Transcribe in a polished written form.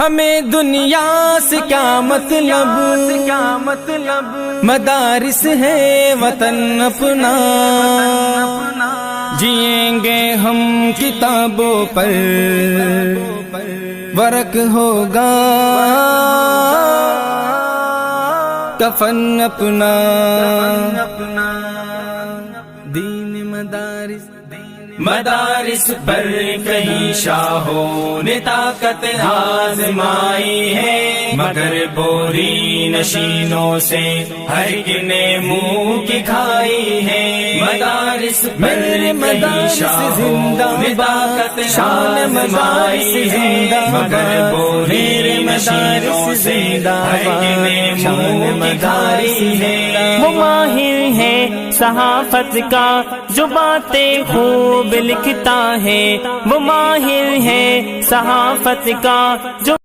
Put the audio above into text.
ہمیں دنیا سے کیا مطلب، مدارس ہے وطن اپنا، جئیں گے ہم کتابوں پر، ورق ہوگا کفن اپنا۔ دین مدارس پر کئی شاہوں نے طاقت آزمائی ہے، مگر بوری نشینوں سے ہر ایک نے منہ کی کھائی ہے۔ مدارس پر کئی شاہوں نے طاقت آزمائی ہے، مگر بوری نشینوں سے ہر ایک نے منہ کی کھائی ہے۔ وہ ماہر ہے صحافت کا جو باتیں خوب لکھتا ہے، وہ ماہر ہے صحافت کا جو